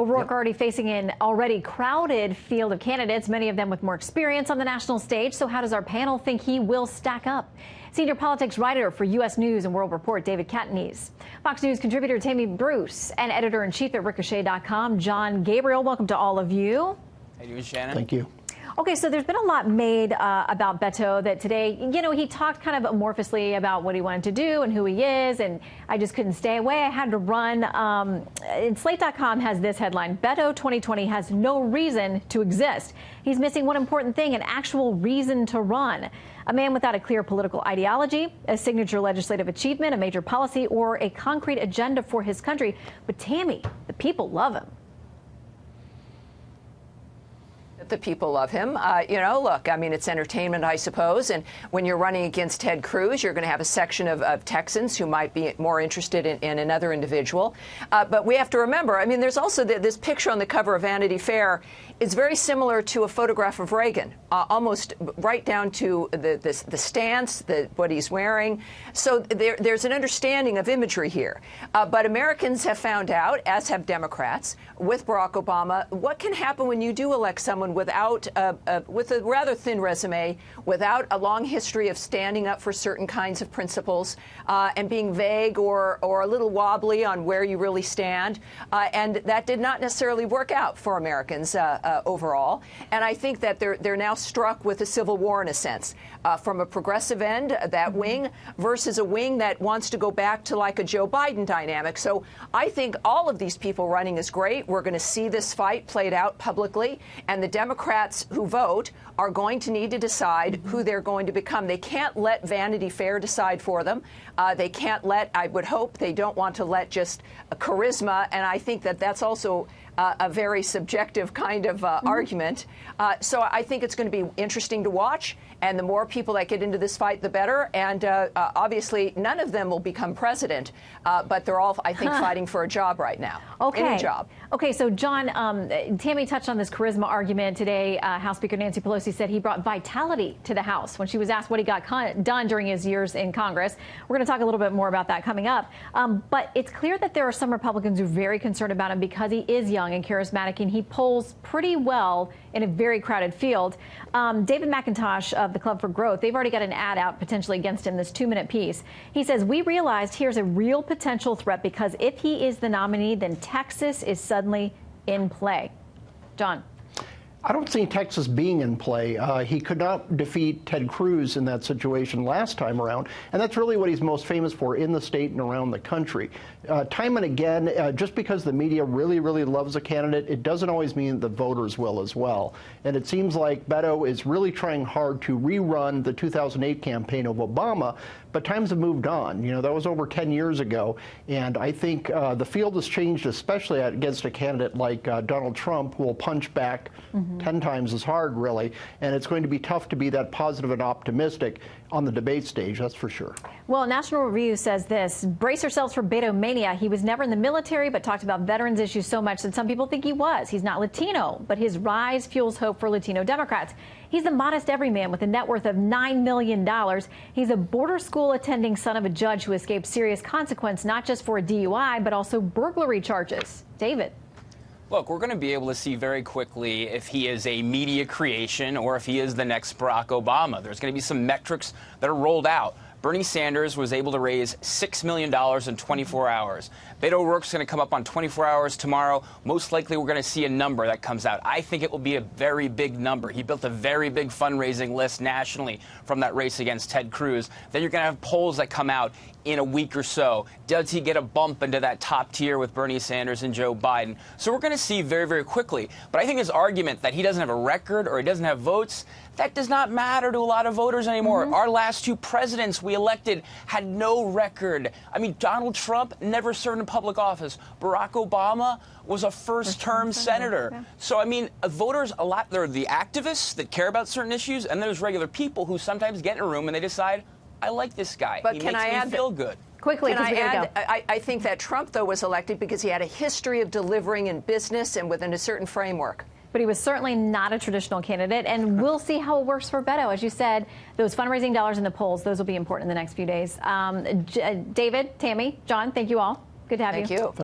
O'Rourke already facing an already crowded field of candidates, many of them with more experience on the national stage. So how does our panel think he will stack up? Senior politics writer for U.S. News and World Report, David Catanese. Fox News contributor Tammy Bruce and editor-in-chief at Ricochet.com, John Gabriel. Welcome to all of you. How you doing, Shannon? Thank you. Okay, so there's been a lot made about Beto that today, he talked kind of amorphously about what he wanted to do and who he is, and I just couldn't stay away. I had to run. And Slate.com has this headline: Beto 2020 has no reason to exist. He's missing one important thing, an actual reason to run. A man without a clear political ideology, a signature legislative achievement, a major policy, or a concrete agenda for his country. But Tammy, the people love him. The people love him. Look, I mean, it's entertainment, I suppose. And when you're running against Ted Cruz, you're going to have a section of Texans who might be more interested in another individual. But we have to remember, I mean, there's also this picture on the cover of Vanity Fair is very similar to a photograph of Reagan, almost right down to the stance, what he's wearing. So there's an understanding of imagery here. But Americans have found out, as have Democrats, with Barack Obama, what can happen when you do elect someone with a rather thin resume, without a long history of standing up for certain kinds of principles, and being vague or a little wobbly on where you really stand. And that did not necessarily work out for Americans overall. And I think that they're now struck with a civil war in a sense, from a progressive end, that wing, versus a wing that wants to go back to like a Joe Biden dynamic. So I think all of these people running is great. We're going to see this fight played out publicly, and the Democrats who vote are going to need to decide who they're going to become. They can't let Vanity Fair decide for them. They can't let, I would hope, they don't want to let just a charisma, and I think that that's also a very subjective kind of argument. So I think it's going to be interesting to watch, and the more people that get into this fight, the better. And obviously, none of them will become president, but they're all, I think, fighting for a job right now. Okay. Any job. Okay, so John, Tammy touched on this charisma argument today. House Speaker Nancy Pelosi said he brought vitality to the House when she was asked what he got done during his years in Congress. We're going to talk a little bit more about that coming up. But it's clear that there are some Republicans who are very concerned about him because he is young and charismatic, and he polls pretty well in a very crowded field. David McIntosh of the Club for Growth, they've already got an ad out potentially against him, this 2-minute piece. He says, "We realized here's a real potential threat because if he is the nominee, then Texas is suddenly in play." John. I don't see Texas being in play. He could not defeat Ted Cruz in that situation last time around, and that's really what he's most famous for in the state and around the country. Time and again, just because the media really, really loves a candidate, it doesn't always mean the voters will as well. And it seems like Beto is really trying hard to rerun the 2008 campaign of Obama, but times have moved on. You know, that was over 10 years ago, and I think the field has changed, especially against a candidate like Donald Trump, who will punch back 10 times as hard, really, and it's going to be tough to be that positive and optimistic on the debate stage, that's for sure. Well, National Review says this: brace yourselves for Beto mania. He was never in the military, but talked about veterans issues so much that some people think he was. He's not Latino, but his rise fuels hope for Latino Democrats. He's a modest everyman with a net worth of $9 million. He's a border school attending son of a judge who escaped serious consequence, not just for a DUI, but also burglary charges. David. Look, we're going to be able to see very quickly if he is a media creation or if he is the next Barack Obama. There's going to be some metrics that are rolled out. Bernie Sanders was able to raise $6 million in 24 hours. Beto O'Rourke's going to come up on 24 hours tomorrow. Most likely we're going to see a number that comes out. I think it will be a very big number. He built a very big fundraising list nationally from that race against Ted Cruz. Then you're going to have polls that come out in a week or so. Does he get a bump into that top tier with Bernie Sanders and Joe Biden? So we're going to see very, very quickly. But I think his argument that he doesn't have a record or he doesn't have votes, that does not matter to a lot of voters anymore. Our last two presidents we elected had no record. I mean, Donald Trump never served in public office. Barack Obama was a first-term senator. Yeah. So, I mean, voters, there are the activists that care about certain issues, and there's regular people who sometimes get in a room and they decide, I like this guy. But he can makes I me add feel good. Quickly, can I add, I think that Trump, though, was elected because he had a history of delivering in business and within a certain framework. But he was certainly not a traditional candidate, and we'll see how it works for Beto. As you said, those fundraising dollars in the polls, those will be important in the next few days. David, Tammy, John, thank you all. Good to have you. Thank you.